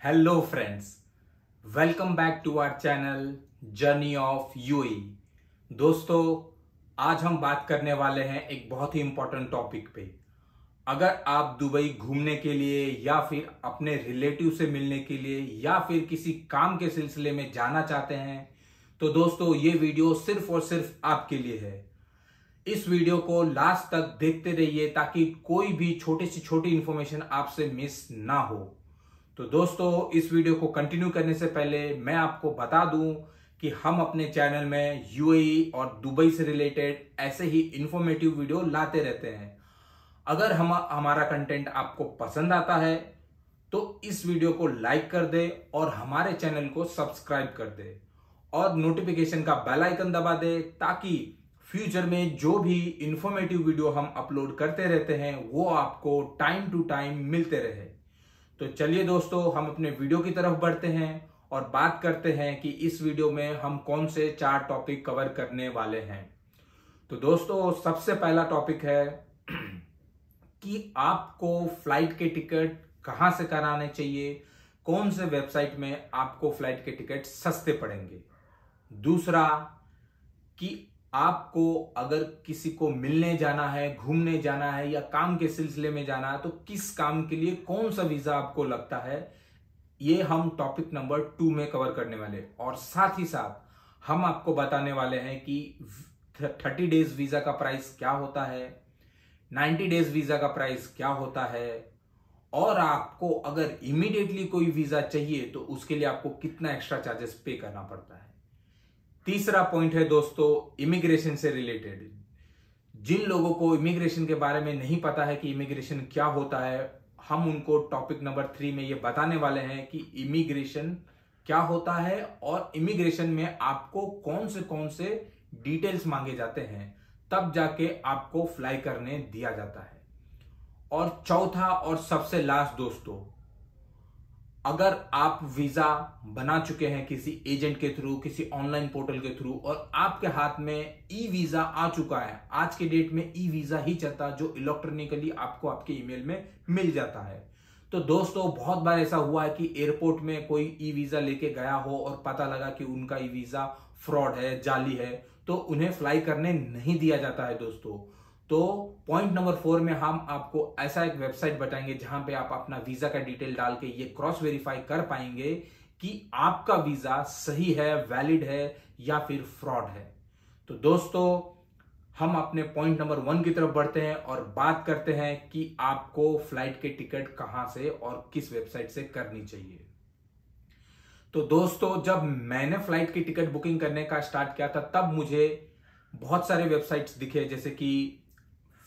Hello friends, welcome back to our channel journey of UAE. दोस्तों, आज हम बात करने वाले हैं एक बहुत ही इंपॉर्टेंट टॉपिक पे। अगर आप दुबई घूमने के लिए या फिर अपने रिलेटिव से मिलने के लिए या फिर किसी काम के सिलसिले में जाना चाहते हैं तो दोस्तों ये वीडियो सिर्फ और सिर्फ आपके लिए है। इस वीडियो को लास्ट तक देखते रहिए ताकि कोई भी छोटी से छोटी इंफॉर्मेशन आपसे मिस ना हो। तो दोस्तों, इस वीडियो को कंटिन्यू करने से पहले मैं आपको बता दूं कि हम अपने चैनल में यूएई और दुबई से रिलेटेड ऐसे ही इंफॉर्मेटिव वीडियो लाते रहते हैं। अगर हमारा कंटेंट आपको पसंद आता है तो इस वीडियो को लाइक कर दे और हमारे चैनल को सब्सक्राइब कर दे और नोटिफिकेशन का बेल आइकन दबा दे ताकि फ्यूचर में जो भी इंफॉर्मेटिव वीडियो हम अपलोड करते रहते हैं वो आपको टाइम टू टाइम मिलते रहे। तो चलिए दोस्तों, हम अपने वीडियो की तरफ बढ़ते हैं और बात करते हैं कि इस वीडियो में हम कौन से 4 टॉपिक कवर करने वाले हैं। तो दोस्तों, सबसे पहला टॉपिक है कि आपको फ्लाइट के टिकट कहां से कराने चाहिए, कौन से वेबसाइट में आपको फ्लाइट के टिकट सस्ते पड़ेंगे। दूसरा, कि आपको अगर किसी को मिलने जाना है, घूमने जाना है या काम के सिलसिले में जाना है तो किस काम के लिए कौन सा वीजा आपको लगता है, ये हम टॉपिक नंबर 2 में कवर करने वाले। और साथ ही साथ हम आपको बताने वाले हैं कि 30 डेज वीजा का प्राइस क्या होता है, 90 डेज वीजा का प्राइस क्या होता है और आपको अगर इमीडिएटली कोई वीजा चाहिए तो उसके लिए आपको कितना एक्स्ट्रा चार्जेस पे करना पड़ता है। तीसरा पॉइंट है दोस्तों, इमिग्रेशन से रिलेटेड। जिन लोगों को इमिग्रेशन के बारे में नहीं पता है कि इमिग्रेशन क्या होता है, हम उनको टॉपिक नंबर 3 में ये बताने वाले हैं कि इमिग्रेशन क्या होता है और इमिग्रेशन में आपको कौन से डिटेल्स मांगे जाते हैं, तब जाके आपको फ्लाई करने दिया जाता है। और चौथा और सबसे लास्ट दोस्तों, अगर आप वीजा बना चुके हैं किसी एजेंट के थ्रू, किसी ऑनलाइन पोर्टल के थ्रू और आपके हाथ में ई वीजा आ चुका है, आज के डेट में ई वीजा ही चलता है जो इलेक्ट्रॉनिकली आपको आपके ईमेल में मिल जाता है। तो दोस्तों, बहुत बार ऐसा हुआ है कि एयरपोर्ट में कोई ई वीजा लेके गया हो और पता लगा कि उनका ई वीजा फ्रॉड है, जाली है, तो उन्हें फ्लाई करने नहीं दिया जाता है दोस्तों। तो पॉइंट नंबर 4 में हम आपको ऐसा एक वेबसाइट बताएंगे जहां पे आप अपना वीजा का डिटेल डाल के ये क्रॉस वेरीफाई कर पाएंगे कि आपका वीजा सही है, वैलिड है या फिर फ्रॉड है। तो दोस्तों, हम अपने पॉइंट नंबर 1 की तरफ बढ़ते हैं और बात करते हैं कि आपको फ्लाइट के टिकट कहां से और किस वेबसाइट से करनी चाहिए। तो दोस्तों, जब मैंने फ्लाइट की टिकट बुकिंग करने का स्टार्ट किया था तब मुझे बहुत सारे वेबसाइट्स दिखे, जैसे कि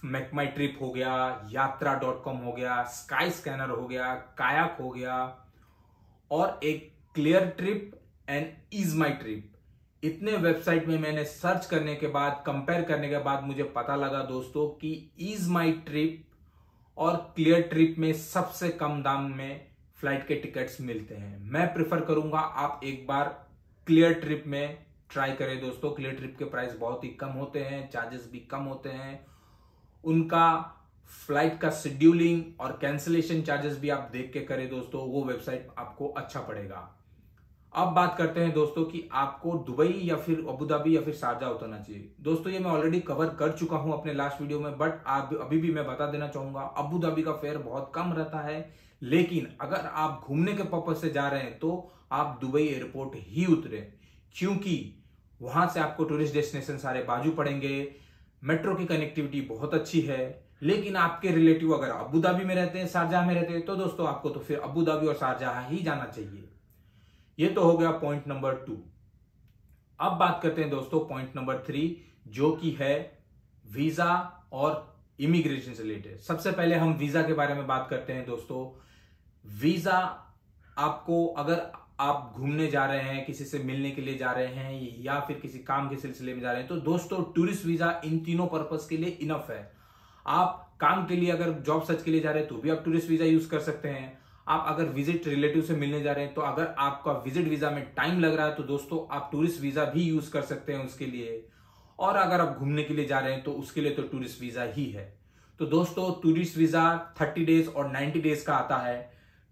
मेक माई ट्रिप हो गया, यात्रा.com हो गया, स्काई स्कैनर हो गया, कायाक हो गया और एक Cleartrip and EaseMyTrip. इतने वेबसाइट में मैंने सर्च करने के बाद, कंपेयर करने के बाद मुझे पता लगा दोस्तों कि ईज माई ट्रिप और क्लियर ट्रिप में सबसे कम दाम में फ्लाइट के टिकट्स मिलते हैं। मैं प्रिफर करूंगा आप एक बार क्लियर ट्रिप में ट्राई करें दोस्तों। क्लियर ट्रिप के प्राइस बहुत ही कम होते हैं, चार्जेस भी कम होते हैं, उनका फ्लाइट का शेड्यूलिंग और कैंसिलेशन चार्जेस भी आप देख के करें दोस्तों, वो वेबसाइट आपको अच्छा पड़ेगा। अब बात करते हैं दोस्तों कि आपको दुबई या फिर अबू धाबी या फिर शारजा उतरना चाहिए। दोस्तों, ये मैं ऑलरेडी कवर कर चुका हूं अपने लास्ट वीडियो में, बट आप अभी भी मैं बता देना चाहूंगा, अबू धाबी का फेयर बहुत कम रहता है, लेकिन अगर आप घूमने के पर्पज से जा रहे हैं तो आप दुबई एयरपोर्ट ही उतरे, क्योंकि वहां से आपको टूरिस्ट डेस्टिनेशन सारे बाजू पड़ेंगे, मेट्रो की कनेक्टिविटी बहुत अच्छी है। लेकिन आपके रिलेटिव अगर अबू धाबी में रहते हैं, शारजाह में रहते हैं, तो दोस्तों आपको तो फिर अबू धाबी और शारजाह ही जाना चाहिए। ये तो हो गया पॉइंट नंबर 2। अब बात करते हैं दोस्तों पॉइंट नंबर 3, जो कि है वीजा और इमिग्रेशन से रिलेटेड। सबसे पहले हम वीजा के बारे में बात करते हैं दोस्तों। वीजा आपको, अगर आप घूमने जा रहे हैं, किसी से मिलने के लिए जा रहे हैं या फिर किसी काम के सिलसिले में जा रहे हैं, तो दोस्तों टूरिस्ट वीजा इन तीनों पर्पस के लिए इनफ है। आप काम के लिए अगर जॉब सर्च के लिए जा रहे हैं तो भी आप टूरिस्ट वीजा यूज कर सकते हैं। आप अगर विजिट रिलेटिव से मिलने जा रहे हैं तो अगर आपका विजिट वीजा में टाइम लग रहा है तो दोस्तों आप टूरिस्ट वीजा भी यूज कर सकते हैं उसके लिए। और अगर आप घूमने के लिए जा रहे हैं तो उसके लिए तो टूरिस्ट वीजा ही है। तो दोस्तों टूरिस्ट वीजा 30 डेज और 90 डेज का आता है।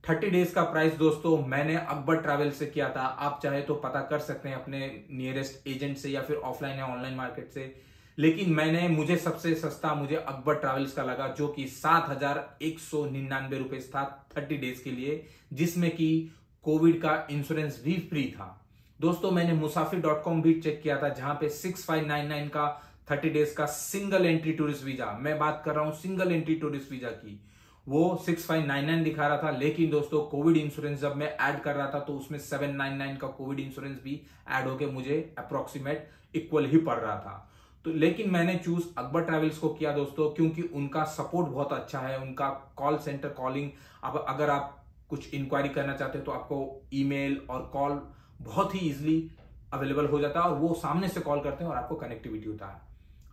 30 डेज का प्राइस दोस्तों मैंने अकबर ट्रैवल से किया था। आप चाहे तो पता कर सकते हैं अपने नियरेस्ट एजेंट से या फिर ऑफलाइन या ऑनलाइन मार्केट से, लेकिन मुझे सबसे सस्ता मुझे अकबर ट्रैवल्स का लगा, जो कि 7,199 रुपए था 30 डेज के लिए, जिसमें कि कोविड का इंश्योरेंस भी फ्री था। दोस्तों मैंने मुसाफिर.com भी चेक किया था, जहां पे 6599 का 30 डेज का सिंगल एंट्री टूरिस्ट वीजा, मैं बात कर रहा हूं सिंगल एंट्री टूरिस्ट वीजा की, वो 6599 दिखा रहा था। लेकिन दोस्तों कोविड इंश्योरेंस जब मैं ऐड कर रहा था तो उसमें 799 का कोविड इंश्योरेंस भी ऐड होके मुझे अप्रोक्सीमेट इक्वल ही पड़ रहा था। तो लेकिन मैंने चूज अकबर ट्रैवल्स को किया दोस्तों, क्योंकि उनका सपोर्ट बहुत अच्छा है, उनका कॉल सेंटर कॉलिंग, अब अगर आप कुछ इंक्वायरी करना चाहते हैं तो आपको ईमेल और कॉल बहुत ही इजीली अवेलेबल हो जाता है, और वो सामने से कॉल करते हैं और आपको कनेक्टिविटी होता है।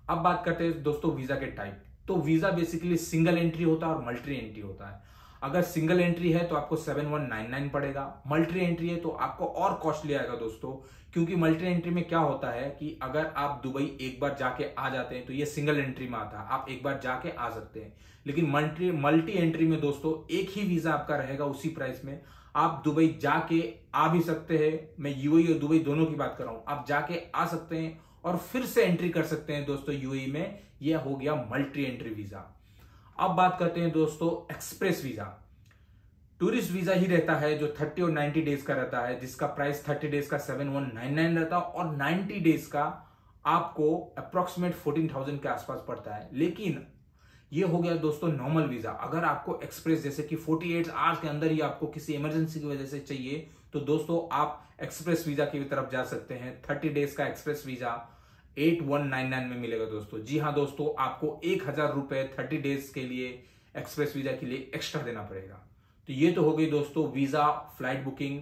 अब बात करते हैं दोस्तों वीजा के टाइप। तो वीजा बेसिकली सिंगल एंट्री होता है और मल्टी एंट्री होता है। अगर सिंगल एंट्री है तो आपको 7199 पड़ेगा, मल्टी एंट्री है तो आपको और कॉस्टली आएगा दोस्तों, क्योंकि मल्टी एंट्री में क्या होता है कि अगर आप दुबई एक बार जाके आ जाते हैं तो ये सिंगल एंट्री में आता है, आप एक बार जाके आ सकते हैं। लेकिन मल्टी एंट्री में दोस्तों एक ही वीजा आपका रहेगा उसी प्राइस में, आप दुबई जाके आ भी सकते हैं, मैं यूएई और दुबई दोनों की बात कर रहा हूं, आप जाके आ सकते हैं और फिर से एंट्री कर सकते हैं दोस्तों यूएई में। यह हो गया मल्टी एंट्री वीजा। अब बात करते हैं दोस्तों एक्सप्रेस वीजा। टूरिस्ट वीजा ही रहता है जो 30 और 90 डेज का रहता है, जिसका प्राइस 30 डेज का 7199 रहता है और 90 डेज का आपको अप्रोक्सीमेट 14,000 के आसपास पड़ता है। लेकिन ये हो गया दोस्तों नॉर्मल वीजा। अगर आपको एक्सप्रेस जैसे कि 48 आवर्स के अंदर ही आपको किसी इमरजेंसी की वजह से चाहिए तो दोस्तों आप एक्सप्रेस वीजा की तरफ जा सकते हैं। 30 डेज का एक्सप्रेस वीजा 8199 में मिलेगा दोस्तों। जी हाँ दोस्तों, आपको 1,000 रुपए 30 डेज के लिए एक्सप्रेस वीजा के लिए एक्स्ट्रा देना पड़ेगा। तो ये तो हो गई दोस्तों वीजा, फ्लाइट बुकिंग,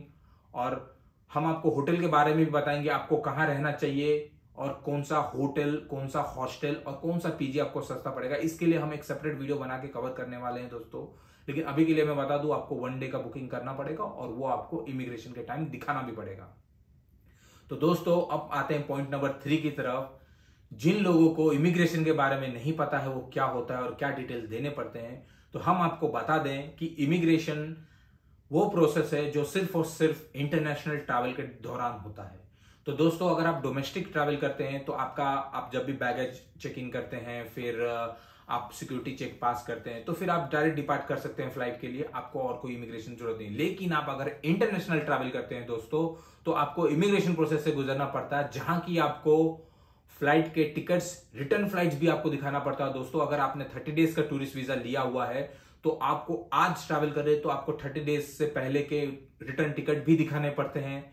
और हम आपको होटल के बारे में भी बताएंगे, आपको कहां रहना चाहिए और कौन सा होटल, कौन सा हॉस्टल और कौन सा पीजी आपको सस्ता पड़ेगा। इसके लिए हम एक सेपरेट वीडियो बना के कवर करने वाले हैं दोस्तों। लेकिन अभी के लिए मैं बता दूं, आपको 1 डे का बुकिंग करना पड़ेगा और वो आपको इमिग्रेशन के टाइम दिखाना भी पड़ेगा। तो दोस्तों अब आते हैं पॉइंट नंबर 3 की तरफ। जिन लोगों को इमिग्रेशन के बारे में नहीं पता है वो क्या होता है और क्या डिटेल्स देने पड़ते हैं, तो हम आपको बता दें कि इमिग्रेशन वो प्रोसेस है जो सिर्फ और सिर्फ इंटरनेशनल ट्रैवल के दौरान होता है। तो दोस्तों अगर आप डोमेस्टिक ट्रैवल करते हैं तो आप जब भी बैगेज चेक इन करते हैं, फिर आप सिक्योरिटी चेक पास करते हैं, तो फिर आप डायरेक्ट डिपार्ट कर सकते हैं फ्लाइट के लिए, आपको और कोई इमिग्रेशन जरूरत नहीं। लेकिन आप अगर इंटरनेशनल ट्रैवल करते हैं दोस्तों, तो आपको इमिग्रेशन प्रोसेस से गुजरना पड़ता है, जहां की आपको फ्लाइट के टिकट्स, रिटर्न फ्लाइट्स भी आपको दिखाना पड़ता है दोस्तों। अगर आपने 30 डेज का टूरिस्ट वीजा लिया हुआ है तो आपको आज ट्रैवल करे तो आपको 30 डेज से पहले के रिटर्न टिकट भी दिखाने पड़ते हैं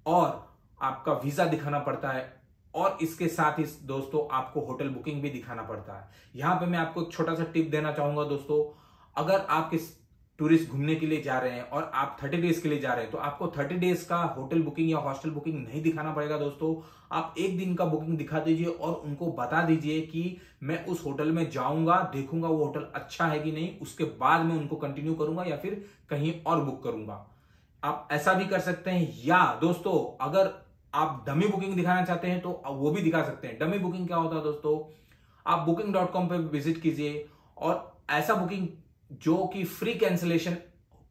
और आपका वीजा दिखाना पड़ता है, और इसके साथ ही दोस्तों आपको होटल बुकिंग भी दिखाना पड़ता है। यहां पे मैं आपको एक छोटा सा टिप देना चाहूंगा दोस्तों, अगर आप किस टूरिस्ट घूमने के लिए जा रहे हैं और आप 30 डेज के लिए जा रहे हैं तो आपको 30 डेज का होटल बुकिंग या हॉस्टल बुकिंग नहीं दिखाना पड़ेगा दोस्तों। आप एक दिन का बुकिंग दिखा दीजिए और उनको बता दीजिए कि मैं उस होटल में जाऊंगा, देखूंगा वो होटल अच्छा है कि नहीं, उसके बाद मैं उनको कंटिन्यू करूंगा या फिर कहीं और बुक करूंगा। आप ऐसा भी कर सकते हैं, या दोस्तों अगर आप डमी बुकिंग दिखाना चाहते हैं तो वो भी दिखा सकते हैं। डमी बुकिंग क्या होता है दोस्तों, आप booking.com पे विजिट कीजिए और ऐसा बुकिंग जो कि फ्री कैंसिलेशन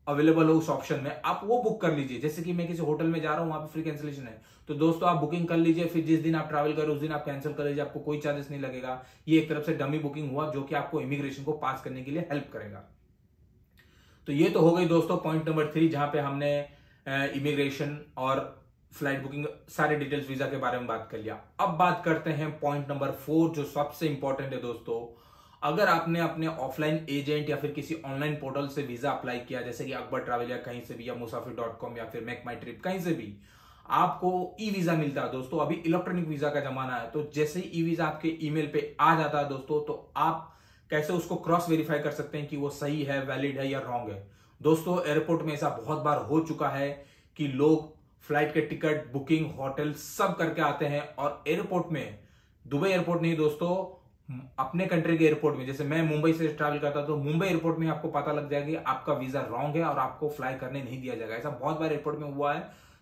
अवेलेबल हो उस ऑप्शन में, आप वो बुक कर लीजिए। जैसे कि मैं किसी होटल में जा रहा हूं, वहां पे फ्री कैंसिलेशन है, तो दोस्तों आप बुकिंग कर लीजिए, फिर जिस दिन आप ट्रैवल करें उस दिन आप कैंसिल कर लीजिए, आपको कोई चार्जेस नहीं लगेगा। ये एक तरफ से डमी बुकिंग हुआ जो कि आपको इमिग्रेशन को पास करने के लिए हेल्प करेगा। तो ये तो हो गई दोस्तों पॉइंट नंबर 3, जहां पे हमने इमिग्रेशन और फ्लाइट बुकिंग सारे डिटेल्स वीजा के बारे में बात कर लिया। अब बात करते हैं पॉइंट नंबर 4 जो सबसे इंपॉर्टेंट है दोस्तों। अगर आपने अपने ऑफलाइन एजेंट या फिर किसी ऑनलाइन पोर्टल से वीजा अप्लाई किया, जैसे कि अकबर ट्रैवल या कहीं से भी, या मुसाफिर.com या फिर मेक माई ट्रिप, कहीं से भी आपको ई वीजा मिलता है दोस्तों। अभी इलेक्ट्रॉनिक वीजा का जमाना है, तो जैसे ही ई वीजा आपके ईमेल पे आ जाता है दोस्तों, तो आप कैसे उसको क्रॉस वेरीफाई कर सकते हैं कि वो सही है, वैलिड है या रॉन्ग है। दोस्तों एयरपोर्ट में ऐसा बहुत बार हो चुका है कि लोग फ्लाइट के टिकट, बुकिंग, होटल सब करके आते हैं और एयरपोर्ट में, दुबई एयरपोर्ट नहीं दोस्तों, अपने कंट्री के एयरपोर्ट में, जैसे मैं मुंबई से ट्रैवल करता तो मुंबई एयरपोर्ट में आपको पता लग जाएगा कि आपका वीजा रॉन्ग है और आपको फ्लाई करने नहीं दिया जाएगा। ऐसा बहुत बार एयरपोर्ट में हुआ है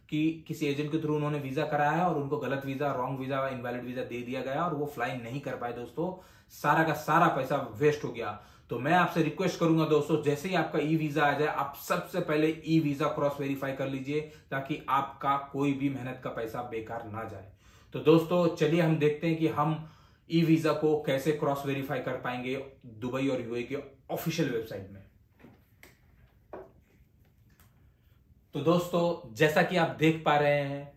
कि किसी एजेंट के थ्रू उन्होंने वीजा कराया है और उनको गलत visa, wrong visa, invalid visa दे दिया गया और वो फ्लाई नहीं कर पाए दोस्तों, सारा का सारा पैसा वेस्ट हो गया। तो मैं आपसे रिक्वेस्ट करूंगा दोस्तों, जैसे ही आपका ई वीजा आ जाए आप सबसे पहले ई वीजा क्रॉस वेरीफाई कर लीजिए, ताकि आपका कोई भी मेहनत का पैसा बेकार ना जाए। तो दोस्तों चलिए हम देखते हैं कि हम ई वीजा को कैसे क्रॉस वेरीफाई कर पाएंगे दुबई और यूएई के ऑफिशियल वेबसाइट में। तो दोस्तों जैसा कि आप देख पा रहे हैं,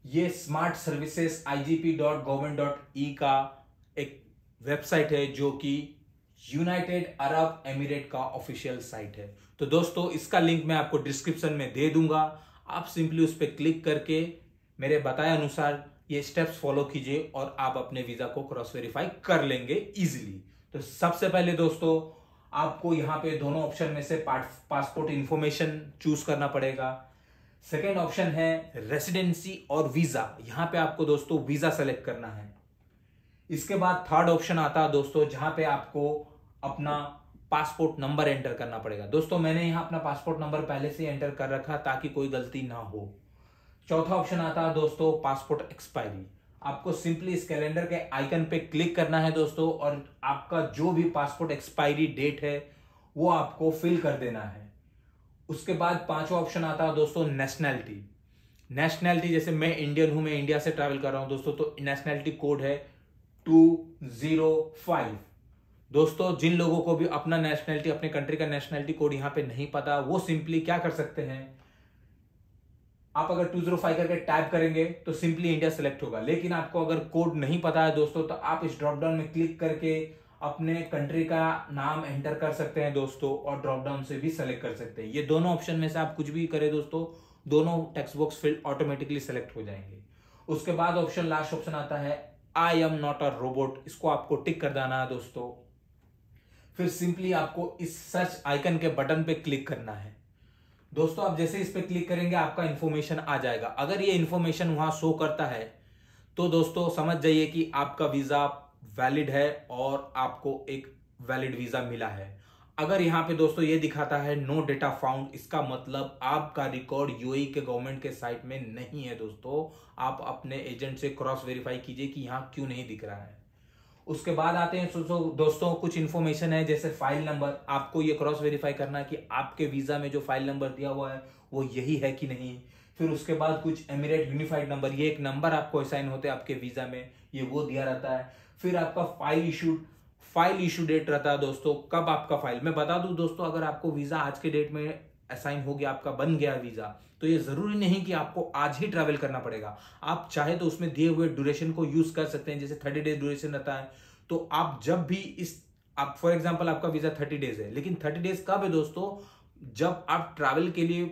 ये स्मार्ट सर्विसेज igp.government.e का एक वेबसाइट है जो कि यूनाइटेड अरब एमिरेट का ऑफिशियल साइट है। तो दोस्तों इसका लिंक मैं आपको डिस्क्रिप्शन में दे दूंगा, आप सिंपली उस पर क्लिक करके मेरे बताए अनुसार ये स्टेप्स फॉलो कीजिए और आप अपने वीजा को क्रॉस वेरीफाई कर लेंगे इजीली। तो सबसे पहले दोस्तों आपको यहां पे दोनों ऑप्शन में से पासपोर्ट इंफॉर्मेशन चूज करना पड़ेगा। सेकेंड ऑप्शन है रेसिडेंसी और वीजा, यहां पे आपको दोस्तों वीजा सेलेक्ट करना है। इसके बाद थर्ड ऑप्शन आता है दोस्तों, जहां पे आपको अपना पासपोर्ट नंबर एंटर करना पड़ेगा। दोस्तों मैंने यहां अपना पासपोर्ट नंबर पहले से एंटर कर रखा ताकि कोई गलती ना हो। चौथा ऑप्शन आता है दोस्तों पासपोर्ट एक्सपायरी, आपको सिंपली इस कैलेंडर के आइकन पे क्लिक करना है दोस्तों, और आपका जो भी पासपोर्ट एक्सपायरी डेट है वो आपको फिल कर देना है। उसके बाद पांचवा ऑप्शन आता है दोस्तों नेशनैलिटी। नेशनैलिटी जैसे मैं इंडियन हूं, मैं इंडिया से ट्रैवल कर रहा हूं दोस्तों, तो नेशनैलिटी कोड है 205। दोस्तों जिन लोगों को भी अपना नेशनैलिटी, अपने कंट्री का नेशनैलिटी कोड यहां पे नहीं पता, वो सिंपली क्या कर सकते हैं, आप अगर 205 करके टाइप करेंगे तो सिंपली इंडिया सेलेक्ट होगा। लेकिन आपको अगर कोड नहीं पता है दोस्तों, तो आप इस ड्रॉप डाउन में क्लिक करके अपने कंट्री का नाम एंटर कर सकते हैं दोस्तों, और ड्रॉप डाउन से भी सेलेक्ट कर सकते हैं। ये दोनों ऑप्शन में से आप कुछ भी करें दोस्तों, दोनों text box field automatically select हो जाएंगे। उसके बाद ऑप्शन, लास्ट ऑप्शन आता है I am not a robot, इसको आपको टिक कर देना है दोस्तों। फिर सिंपली आपको इस सर्च आइकन के बटन पे क्लिक करना है दोस्तों। आप जैसे इस पे क्लिक करेंगे आपका इंफॉर्मेशन आ जाएगा। अगर ये इंफॉर्मेशन वहां शो करता है तो दोस्तों समझ जाइए कि आपका वीजा वैलिड है और आपको एक वैलिड वीजा मिला है। अगर यहां पे दोस्तों ये दिखाता है नो डेटा फाउंड, इसका मतलब आपका रिकॉर्ड यूएई के गवर्नमेंट के साइट में नहीं है दोस्तों। आप अपने एजेंट से क्रॉस वेरीफाई कीजिए कि यहां क्यों नहीं दिख रहा है। उसके बाद आते हैं दोस्तों कुछ इन्फॉर्मेशन है, जैसे फाइल नंबर। आपको ये क्रॉस वेरीफाई करना है कि आपके वीजा में जो फाइल नंबर दिया हुआ है वो यही है कि नहीं। फिर उसके बाद कुछ एमिरेट यूनिफाइड नंबर, ये एक नंबर आपको असाइन होते हैं आपके वीजा में, ये वो दिया रहता है। फिर आपका फाइल इशू डेट रहता है दोस्तों, कब आपका फाइल, मैं बता दूं दोस्तों, अगर आपको वीजा आज के डेट में असाइन हो गया, आपका बन गया वीजा, तो ये जरूरी नहीं कि आपको आज ही ट्रैवल करना पड़ेगा। आप चाहे तो उसमें दिए हुए ड्यूरेशन को यूज कर सकते हैं, जैसे 30 डेज ड्यूरेशन रहता है। तो आप जब भी आप फॉर एग्जांपल आपका वीजा 30 डेज है, लेकिन 30 डेज कब है दोस्तों, जब आप ट्रैवल के लिए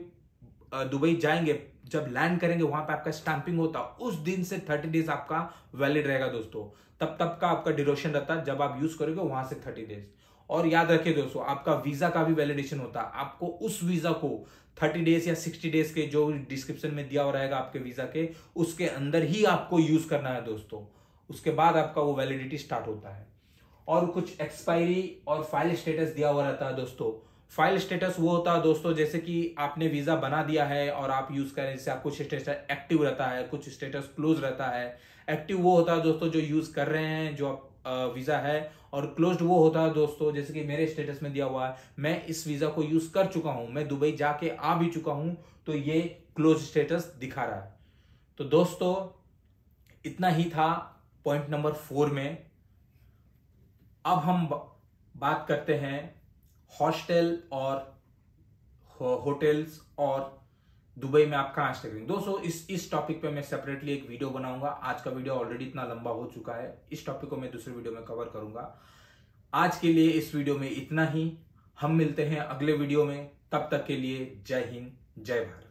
दुबई जाएंगे, जब लैंड करेंगे वहां पे आपका स्टैंपिंग होता, उस दिन से 30 डेज आपका वैलिड रहेगा दोस्तों। तब का आपका ड्यूरेशन रहता है, जब आप यूज करोगे वहां से 30 डेज। और याद रखिए दोस्तों, आपका वीजा का भी वैलिडेशन होता है। आपको उस वीजा को 30 डेज या 60 डेज के जो डिस्क्रिप्शन में दिया हुआ रहेगा आपके वीजा के, उसके अंदर ही आपको यूज करना है दोस्तों। उसके बाद आपका वो वैलिडिटी स्टार्ट होता है। और कुछ एक्सपायरी और फाइल स्टेटस दिया हुआ रहता है दोस्तों। फाइल स्टेटस वो होता है दोस्तों, जैसे कि आपने वीजा बना दिया है और आप यूज करें, जैसे आप कुछ स्टेटस एक्टिव रहता है, कुछ स्टेटस क्लोज रहता है। एक्टिव वो होता है दोस्तों जो यूज कर रहे हैं, जो वीजा है, और क्लोज्ड वो होता है दोस्तों, जैसे कि मेरे स्टेटस में दिया हुआ है, मैं इस वीजा को यूज कर चुका हूं, मैं दुबई जाके आ भी चुका हूं, तो ये क्लोज स्टेटस दिखा रहा है। तो दोस्तों इतना ही था पॉइंट नंबर 4 में। अब हम बात करते हैं हॉस्टल और होटल्स और दुबई में आप कहां स्टे करेंगे। दोस्तों इस टॉपिक पे मैं सेपरेटली एक वीडियो बनाऊंगा। आज का वीडियो ऑलरेडी इतना लंबा हो चुका है, इस टॉपिक को मैं दूसरे वीडियो में कवर करूंगा। आज के लिए इस वीडियो में इतना ही, हम मिलते हैं अगले वीडियो में। तब तक के लिए जय हिंद, जय भारत।